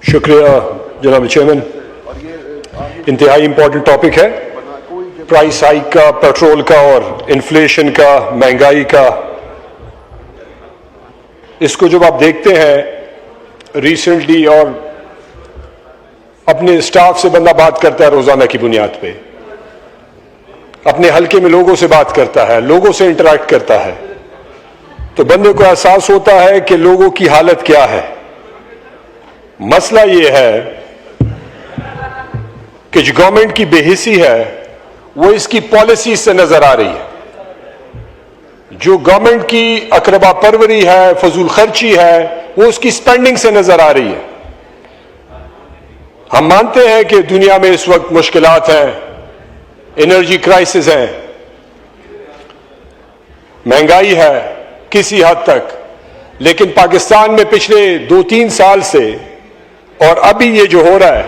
शुक्रिया जनाब चेयरमैन। इंतहाई इम्पोर्टेंट टॉपिक है, प्राइस हाइक का, पेट्रोल का और इन्फ्लेशन का, महंगाई का। इसको जब आप देखते हैं रिसेंटली, और अपने स्टाफ से बंदा बात करता है रोजाना की बुनियाद पे, अपने हल्के में लोगों से बात करता है, लोगों से इंटरेक्ट करता है, तो बंदे को एहसास होता है कि लोगों की हालत क्या है। मसला ये है कि जो गवर्नमेंट की बेहिसी है वो इसकी पॉलिसी से नजर आ रही है। जो गवर्नमेंट की अकरबा परवरी है, फजूल खर्ची है, वो उसकी स्पेंडिंग से नजर आ रही है। हम मानते हैं कि दुनिया में इस वक्त मुश्किलात हैं, एनर्जी क्राइसिस है, महंगाई है किसी हद तक, लेकिन पाकिस्तान में पिछले 2-3 साल से और अभी ये जो हो रहा है,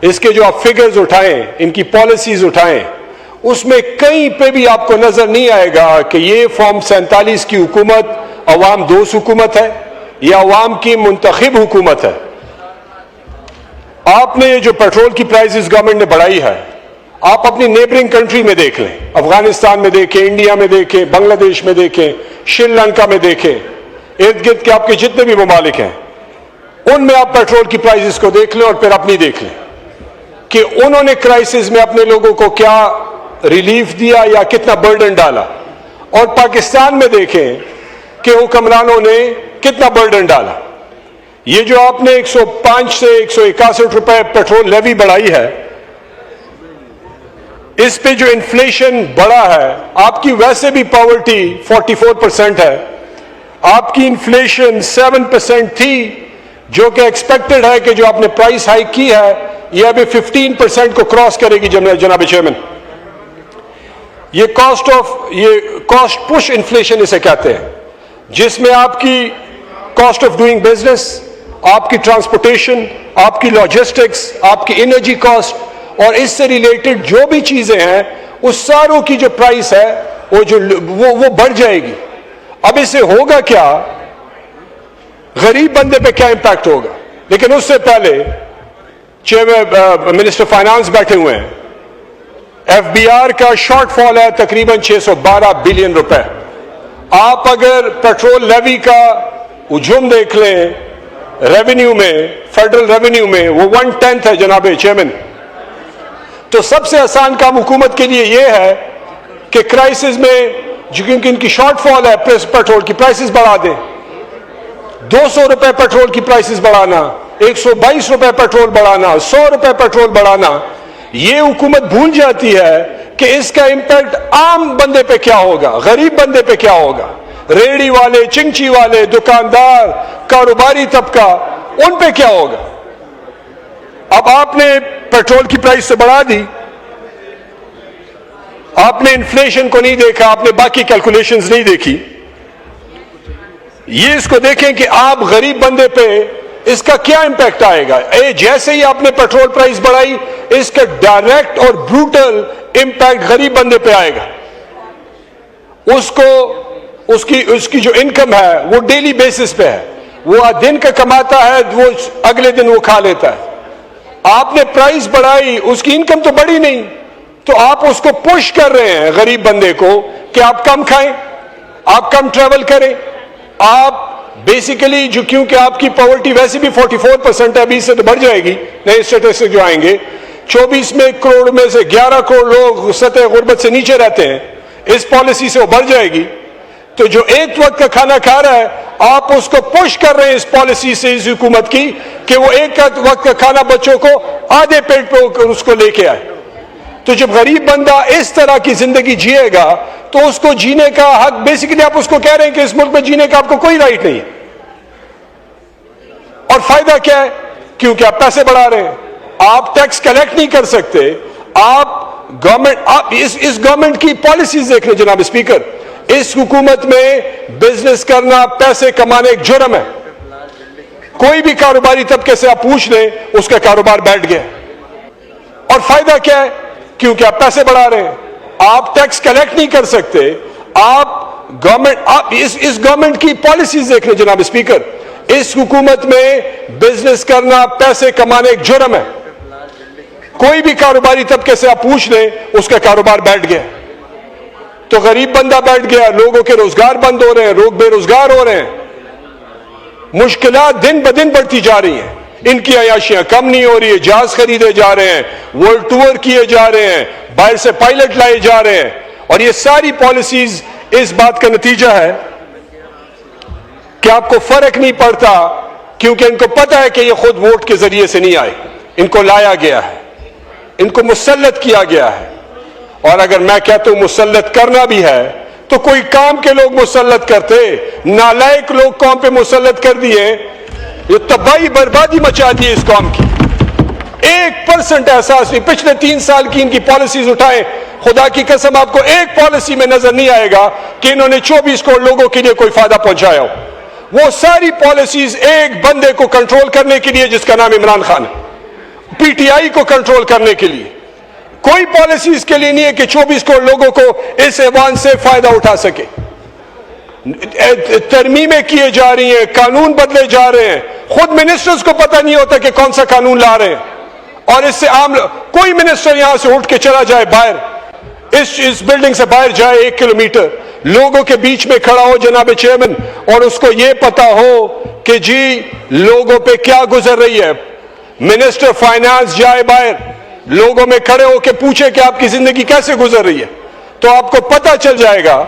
इसके जो आप फिगर्स उठाएं, इनकी पॉलिसीज उठाएं, उसमें कहीं पे भी आपको नजर नहीं आएगा कि ये फॉर्म 47 की हुकूमत अवाम दोस्त हुकूमत है या अवाम की मुंतखब हुकूमत है। आपने जो पेट्रोल की प्राइसेस गवर्नमेंट ने बढ़ाई है, आप अपनी नेबरिंग कंट्री में देख लें, अफगानिस्तान में देखें, इंडिया में देखें, बांग्लादेश में देखें, श्रीलंका में देखें, इर्द गिर्द के आपके जितने भी ममालिक हैं, उनमें आप पेट्रोल की प्राइसेस को देख लें और फिर अपनी देख लें कि उन्होंने क्राइसिस में अपने लोगों को क्या रिलीफ दिया या कितना बर्डन डाला, और पाकिस्तान में देखें कि हुक्मरानों ने कितना बर्डन डाला। ये जो आपने 105 से 161 रुपए पेट्रोल लेवी बढ़ाई है, इस पे जो इन्फ्लेशन बढ़ा है, आपकी वैसे भी पॉवर्टी 44% है, आपकी इन्फ्लेशन 7% थी, जो कि एक्सपेक्टेड है कि जो आपने प्राइस हाइक की है यह अभी 15% को क्रॉस करेगी। जनाब चेयरमैन, ये कॉस्ट पुश इन्फ्लेशन इसे कहते हैं, जिसमें आपकी कॉस्ट ऑफ डूइंग बिजनेस, आपकी ट्रांसपोर्टेशन, आपकी लॉजिस्टिक्स, आपकी एनर्जी कॉस्ट और इससे रिलेटेड जो भी चीजें हैं, उस सारों की जो प्राइस है वो बढ़ जाएगी। अब इससे होगा क्या, गरीब बंदे पे क्या इंपैक्ट होगा। लेकिन उससे पहले चेयरमैन मिनिस्टर फाइनेंस बैठे हुए हैं, एफबीआर का शॉर्टफॉल है तकरीबन 612 बिलियन रुपए। आप अगर पेट्रोल लेवी का उजूम देख लें रेवेन्यू में, फेडरल रेवेन्यू में, वो 1/10 है जनाब चेयरमैन। तो सबसे आसान काम हुकूमत के लिए यह है कि क्राइसिस में क्योंकि इनकी शॉर्टफॉल है, पेट्रोल की प्राइसेस बढ़ा दें। 200 रुपए पेट्रोल की प्राइसेस बढ़ाना, 122 रुपए पेट्रोल बढ़ाना, 100 रुपए पेट्रोल बढ़ाना, ये हुकूमत भूल जाती है कि इसका इंपैक्ट आम बंदे पे क्या होगा, गरीब बंदे पे क्या होगा, रेहड़ी वाले, चिंची वाले, दुकानदार, कारोबारी तबका, उन पे क्या होगा। अब आपने पेट्रोल की प्राइस से बढ़ा दी, आपने इन्फ्लेशन को नहीं देखा, आपने बाकी कैलकुलेशंस नहीं देखी। ये इसको देखें कि आप गरीब बंदे पे इसका क्या इंपैक्ट आएगा। जैसे ही आपने पेट्रोल प्राइस बढ़ाई, इसका डायरेक्ट और ब्रूटल इंपैक्ट गरीब बंदे पे आएगा। उसकी जो इनकम है वो डेली बेसिस पे है, वो दिन का कमाता है, वो अगले दिन वो खा लेता है। आपने प्राइस बढ़ाई, उसकी इनकम तो बढ़ी नहीं, तो आप उसको पुश कर रहे हैं गरीब बंदे को कि आप कम खाएं, आप कम ट्रेवल करें, आप बेसिकली जो, क्योंकि आपकी पॉवर्टी वैसे भी 44% है, 20 से तो बढ़ जाएगी, नए स्टेटिस्टिक्स जो आएंगे, 24 में करोड़ में से 11 करोड़ लोग सतह गुर्बत से नीचे रहते हैं, इस पॉलिसी से वो बढ़ जाएगी। तो जो एक वक्त का खाना खा रहा है, आप उसको पुश कर रहे हैं इस पॉलिसी से, इस हुकूमत की, कि वो एक वक्त का खाना बच्चों को आधे पेट पे उसको लेके आए। तो जब गरीब बंदा इस तरह की जिंदगी जिएगा, तो उसको जीने का हक, बेसिकली आप उसको कह रहे हैं कि इस मुल्क में जीने का आपको कोई राइट नहीं है। और फायदा क्या है, क्योंकि आप पैसे बढ़ा रहे हैं, आप टैक्स कलेक्ट नहीं कर सकते, आप इस गवर्नमेंट की पॉलिसीज देख रहे जनाब स्पीकर, इस हुकूमत में बिजनेस करना, पैसे कमाने एक जुर्म है। कोई भी कारोबारी तबके से आप पूछ लें, उसका कारोबार बैठ गया। और फायदा क्या है, क्योंकि आप पैसे बढ़ा रहे हैं, आप टैक्स कलेक्ट नहीं कर सकते, आप इस गवर्नमेंट की पॉलिसीज देख रहे जनाब स्पीकर, اس حکومت میں بزنس کرنا، پیسے کمانا ایک جرم ہے. کوئی بھی کاروباری طبقے سے آپ پوچھ لیں، اس کا کاروبار بیٹھ گیا. تو غریب بندہ بیٹھ گیا، لوگوں کے روزگار بند ہو رہے ہیں، لوگ بے روزگار ہو رہے ہیں. مشکلات دن بدن بڑھتی جا رہی ہیں. ان کی عیاشیاں کم نہیں ہو رہی ہے. جہاز خریدے جا رہے ہیں، ورلڈ ٹور کیے جا رہے ہیں، باہر سے پائلٹ لائے جا رہے ہیں. اور یہ ساری پالیسیز اس بات کا نتیجہ ہے کہ آپ کو فرق نہیں پڑتا، کیونکہ ان کو پتا ہے کہ یہ خود ووٹ کے ذریعے سے نہیں آئے. ان کو لایا گیا ہے، ان کو مسلط کیا گیا ہے. اور اگر میں کہتا ہوں مسلط کرنا بھی ہے تو کوئی کام کے لوگ مسلط کرتے. نالائق لوگ قوم پہ مسلط کر دیے، یہ تباہی بربادی مچا دی اس قوم کی. 1% احساس نہیں. پچھلے 3 سال کی ان کی پالیسیز اٹھائیں، خدا کی قسم آپ کو ایک پالیسی میں نظر نہیں آئے گا کہ انہوں نے 24 کروڑ لوگوں کے لیے کوئی فائدہ پہنچایا ہو. وہ ساری پالیسیز ایک بندے کو کنٹرول کرنے کے لیے جس کا نام عمران خان ہے، پی ٹی آئی کو کنٹرول کرنے کے لیے. کوئی پالیسیز کے لیے نہیں ہے کہ 24 کروڑ لوگوں کو اس ایوان سے فائدہ اٹھا سکے. ترمیمیں کیے جا رہی ہیں، قانون بدلے جا رہے ہیں. خود منسٹرز کو پتہ نہیں ہوتا کہ کون سا قانون لا رہے ہیں. اور اس سے عام کوئی منسٹر یہاں سے اٹھ کے چلا جائے باہر، اس بلڈنگ سے باہر جائے 1 کلومیٹر، لوگوں کے بیچ میں کھڑا ہو جناب چیئرمین، اور اس کو یہ پتا ہو کہ جی لوگوں پہ کیا گزر رہی ہے. منسٹر فائنانس جائے باہر، لوگوں میں کھڑے ہو کے پوچھے کہ آپ کی زندگی کیسے گزر رہی ہے، تو آپ کو پتا چل جائے گا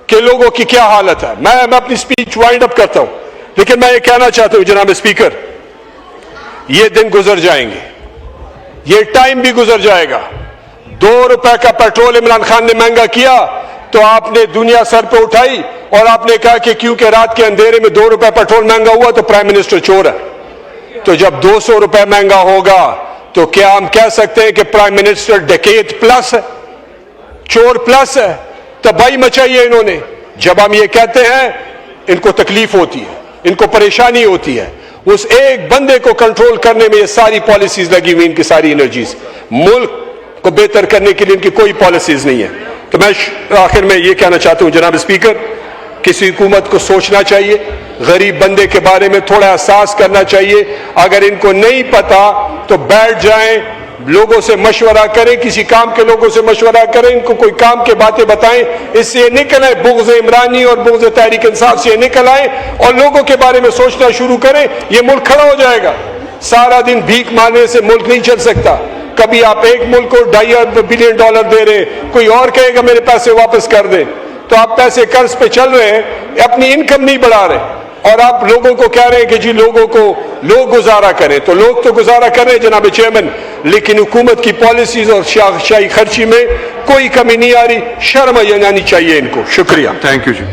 کہ لوگوں کی کیا حالت ہے. میں اپنی سپیچ وائنڈ اپ کرتا ہوں، لیکن میں یہ کہنا چاہتا ہوں جناب اسپیکر، یہ دن گزر جائیں گے، یہ ٹائم بھی گزر جائے گا. 2 روپے کا پیٹرول عمران خان نے مہنگا کیا تو آپ نے دنیا سر پہ اٹھائی اور آپ نے کہا کہ کیونکہ رات کے اندھیرے میں 2 روپے پیٹرول مہنگا ہوا تو پرائم منسٹر چور ہے. تو جب 200 روپے مہنگا ہوگا تو کیا ہم کہہ سکتے ہیں کہ پرائم منسٹر ڈکیت پلس ہے، چور پلس ہے؟ تباہی مچائی ہے انہوں نے. جب ہم یہ کہتے ہیں ان کو تکلیف ہوتی ہے، ان کو پریشانی ہوتی ہے. اس ایک بندے کو کنٹرول کرنے میں یہ ساری پالیسیز لگی ہوئی، ان کی ساری انرجیز. ملک کو بہتر کرنے کے لیے ان کی کوئی پالیسیز نہیں ہے. تو میں آخر میں یہ کہنا چاہتا ہوں جناب اسپیکر، کسی حکومت کو سوچنا چاہیے، غریب بندے کے بارے میں تھوڑا احساس کرنا چاہیے. اگر ان کو نہیں پتا تو بیٹھ جائیں، لوگوں سے مشورہ کریں، کسی کام کے لوگوں سے مشورہ کریں، ان کو کوئی کام کے باتیں بتائیں. اس سے نکل آئے، بغض عمرانی اور بغض تحریک انصاف سے نکل آئیں اور لوگوں کے بارے میں سوچنا شروع کریں. یہ ملک کھڑا ہو جائے گا. سارا دن بھیک مانگنے سے ملک نہیں چل سکتا. کبھی آپ ایک ملک کو $2.5 بلین دے رہے ہیں، کوئی اور کہے گا میرے پیسے واپس کر دیں. تو آپ پیسے قرض پہ چل رہے ہیں، اپنی انکم نہیں بڑھا رہے، اور آپ لوگوں کو کہہ رہے ہیں کہ جی لوگ گزارا کریں. تو لوگ تو گزارا کریں جناب چیئرمین، لیکن حکومت کی پالیسیز اور شاہی خرچی میں کوئی کمی نہیں آ رہی. شرم آنی چاہیے ان کو. شکریہ. Thank you G.